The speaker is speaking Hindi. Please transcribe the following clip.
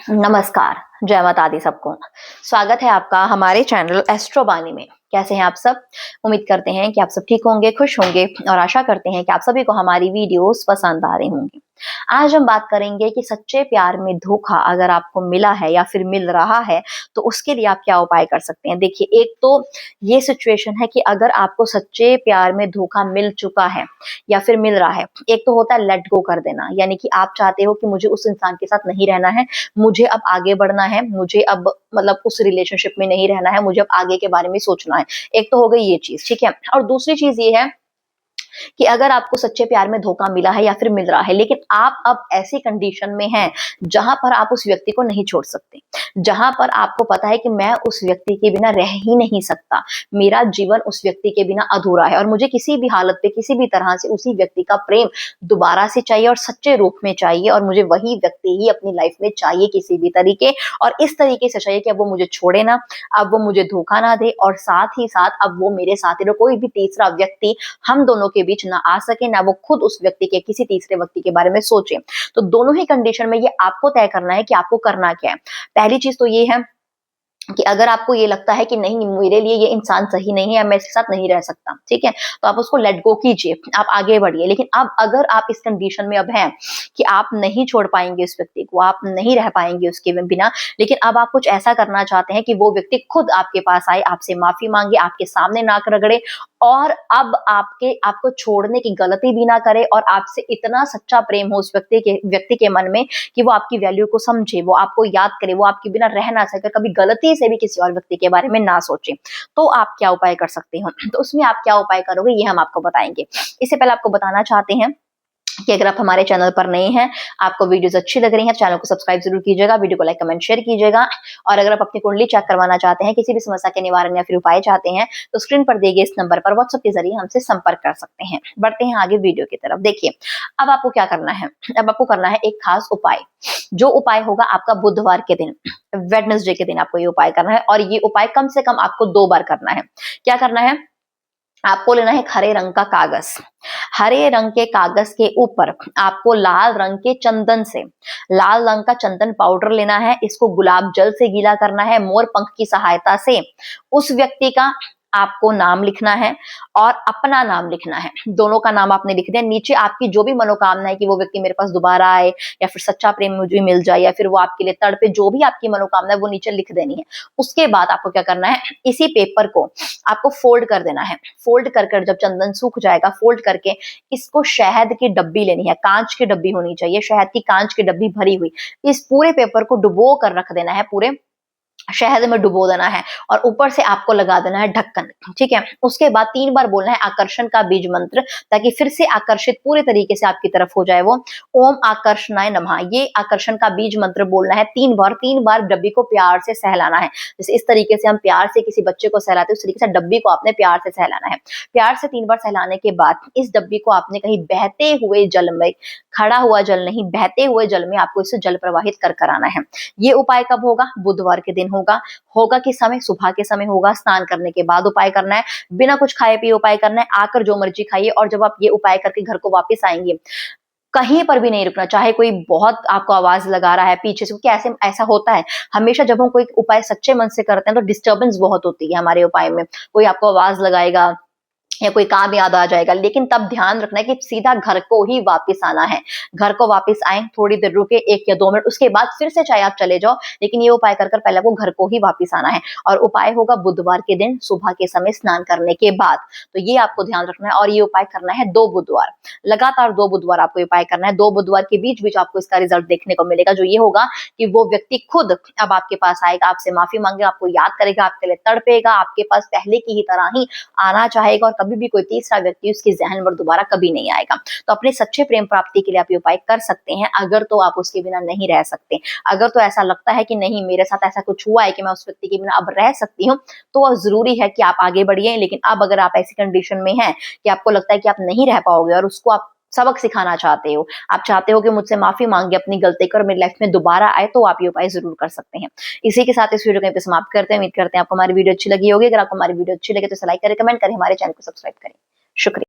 नमस्कार, जय माता दी सबको। स्वागत है आपका हमारे चैनल एस्ट्रो बानी में। कैसे हैं आप सब? उम्मीद करते हैं कि आप सब ठीक होंगे, खुश होंगे और आशा करते हैं कि आप सभी को हमारी वीडियोस पसंद आ रही होंगी। आज हम बात करेंगे कि सच्चे प्यार में धोखा अगर आपको मिला है या फिर मिल रहा है, तो उसके लिए आप क्या उपाय कर सकते हैं। देखिए, एक तो ये सिचुएशन है कि अगर आपको सच्चे प्यार में धोखा मिल चुका है या फिर मिल रहा है, एक तो होता है लेट गो कर देना, यानी कि आप चाहते हो कि मुझे उस इंसान के साथ नहीं रहना है, मुझे अब आगे बढ़ना है, मुझे अब मतलब उस रिलेशनशिप में नहीं रहना है, मुझे अब आगे के बारे में सोचना है। एक तो हो गई ये चीज, ठीक है। और दूसरी चीज ये है कि अगर आपको सच्चे प्यार में धोखा मिला है या फिर मिल रहा है, लेकिन आप अब ऐसी कंडीशन में हैं जहां पर आप उस व्यक्ति को नहीं छोड़ सकते, जहां पर आपको पता है कि मैं उस व्यक्ति के बिना रह ही नहीं सकता, मेरा जीवन उस व्यक्ति के बिना अधूरा है और मुझे किसी भी हालत पे किसी भी तरह से उसी व्यक्ति का प्रेम दोबारा से चाहिए और सच्चे रूप में चाहिए, और मुझे वही व्यक्ति ही अपनी लाइफ में चाहिए किसी भी तरीके, और इस तरीके से चाहिए कि अब वो मुझे छोड़े ना, अब वो मुझे धोखा ना दे, और साथ ही साथ अब वो मेरे साथ ही रहे, कोई भी तीसरा व्यक्ति हम दोनों के बीच ना आ सके, ना वो खुद उस व्यक्ति के किसी तीसरे व्यक्ति के बारे में सोचे। तो दोनों ही कंडीशन में ये आपको तय करना है कि आपको करना क्या है। पहली चीज तो ये है कि अगर आपको ये लगता है कि नहीं, मेरे लिए ये इंसान सही नहीं है, मैं इसके साथ नहीं रह सकता, ठीक है, तो आप उसको लेट गो कीजिए, आप आगे बढ़िए। लेकिन अब अगर आप इस कंडीशन में अब हैं कि आप नहीं छोड़ पाएंगे उस व्यक्ति को, आप नहीं रह पाएंगे उसके बिना, लेकिन अब आप कुछ ऐसा करना चाहते हैं कि वो व्यक्ति खुद आपके पास आए, आपसे माफी मांगे, आपके सामने नाक रगड़े, और अब आपको छोड़ने की गलती भी ना करे, और आपसे इतना सच्चा प्रेम हो उस व्यक्ति के मन में कि वो आपकी वैल्यू को समझे, वो आपको याद करे, वो आपके बिना रह ना सके, कभी गलती से भी किसी और व्यक्ति के बारे में ना सोचे। तो आप क्या उपाय कर सकते हो, तो उसमें आप क्या उपाय करोगे ये हम आपको बताएंगे। इससे पहले आपको बताना चाहते हैं कि अगर आप हमारे चैनल पर नए हैं, आपको वीडियोस अच्छी लग रही हैं, चैनल को सब्सक्राइब जरूर कीजिएगा, वीडियो को लाइक कमेंट शेयर कीजिएगा। और अगर आप अपनी कुंडली चेक करवाना चाहते हैं, किसी भी समस्या के निवारण या फिर उपाय चाहते हैं, तो स्क्रीन पर दिए गए इस नंबर पर व्हाट्सएप के जरिए हमसे संपर्क कर सकते हैं। बढ़ते हैं आगे वीडियो की तरफ। देखिए, अब आपको क्या करना है, अब आपको करना है एक खास उपाय। जो उपाय होगा आपका बुधवार के दिन, वेडनेसडे के दिन आपको ये उपाय करना है, और ये उपाय कम से कम आपको 2 बार करना है। क्या करना है, आपको लेना है हरे रंग का कागज। हरे रंग के कागज के ऊपर आपको लाल रंग के चंदन से, लाल रंग का चंदन पाउडर लेना है, इसको गुलाब जल से गीला करना है, मोर पंख की सहायता से उस व्यक्ति का आपको नाम लिखना है और अपना नाम लिखना है। दोनों का नाम आपने लिख दिया, नीचे आपकी जो भी मनोकामना है कि वो व्यक्ति मेरे पास दोबारा आए, या फिर सच्चा प्रेम मुझे मिल जाए, या फिर वो आपके लिए तड़पे, जो भी आपकी मनोकामना है वो नीचे लिख देनी है। उसके बाद आपको क्या करना है, इसी पेपर को आपको फोल्ड कर देना है। फोल्ड कर जब चंदन सूख जाएगा, फोल्ड करके इसको शहद की डब्बी लेनी है, कांच की डब्बी होनी चाहिए, शहद की कांच की डब्बी भरी हुई, इस पूरे पेपर को डुबो कर रख देना है, पूरे शहद में डुबो देना है, और ऊपर से आपको लगा देना है ढक्कन, ठीक है। उसके बाद 3 बार बोलना है आकर्षण का बीज मंत्र, ताकि फिर से आकर्षित पूरे तरीके से आपकी तरफ हो जाए वो। ओम आकर्षणाय नमः, ये आकर्षण का बीज मंत्र बोलना है 3 बार। 3 बार डब्बी को प्यार से सहलाना है, जैसे इस तरीके से हम प्यार से किसी बच्चे को सहलाते हैं, उस तरीके से डब्बी को आपने प्यार से सहलाना है। प्यार से 3 बार सहलाने के बाद इस डब्बी को आपने कहीं बहते हुए जल में, खड़ा हुआ जल नहीं, बहते हुए जल में आपको इसे जल प्रवाहित कर आना है। ये उपाय कब होगा, बुधवार के दिन होगा किस समय, सुबह के समय होगा, स्नान करने के बाद उपाय करना है, बिना कुछ खाए पिए उपाय करना है, आकर जो मर्जी खाइए, और जब आप ये उपाय करके घर को वापस आएंगे, कहीं पर भी नहीं रुकना, चाहे कोई बहुत आपको आवाज लगा रहा है पीछे से, क्योंकि ऐसा होता है हमेशा जब हम कोई उपाय सच्चे मन से करते हैं तो डिस्टर्बेंस बहुत होती है हमारे उपाय में, कोई आपको आवाज लगाएगा या कोई काम याद आ जाएगा, लेकिन तब ध्यान रखना है कि सीधा घर को ही वापस आना है। घर को वापस आए, थोड़ी देर रुके, 1 या 2 मिनट, उसके बाद फिर से चाहे आप चले जाओ, लेकिन ये उपाय कर पहले आपको घर को ही वापस आना है। और उपाय होगा बुधवार के दिन सुबह के समय स्नान करने के बाद। तो ये आपको ध्यान रखना है, और ये उपाय करना है 2 बुधवार, लगातार 2 बुधवार आपको उपाय करना है। 2 बुधवार के बीच बीच आपको इसका रिजल्ट देखने को मिलेगा, जो ये होगा कि वो व्यक्ति खुद अब आपके पास आएगा, आपसे माफी मांगेगा, आपको याद करेगा, आपके लिए तड़पेगा, आपके पास पहले की ही तरह ही आना चाहेगा, और कभी भी कोई तीसरा व्यक्ति उसके जहन पर दोबारा कभी नहीं आएगा। तो अपने सच्चे प्रेम प्राप्ति के लिए आप ये उपाय कर सकते हैं, अगर तो आप उसके बिना नहीं रह सकते। अगर तो ऐसा लगता है कि नहीं, मेरे साथ ऐसा कुछ हुआ है कि मैं उस व्यक्ति के बिना अब रह सकती हूँ, तो जरूरी है कि आप आगे बढ़िए। लेकिन अब अगर आप ऐसी कंडीशन में हैं कि आपको लगता है कि आप नहीं रह पाओगे, और उसको आप सबक सिखाना चाहते हो, आप चाहते हो कि मुझसे माफी मांगे अपनी गलती कर, मेरी लाइफ में दोबारा आए, तो आप ये उपाय जरूर कर सकते हैं। इसी के साथ इस वीडियो को यहीं पे समाप्त करते हैं। उम्मीद करते हैं आपको हमारी वीडियो अच्छी लगी होगी। अगर आपको हमारी वीडियो अच्छी लगे तो इसे लाइक करें, कमेंट करें, हमारे चैनल को सब्सक्राइब करें। शुक्रिया।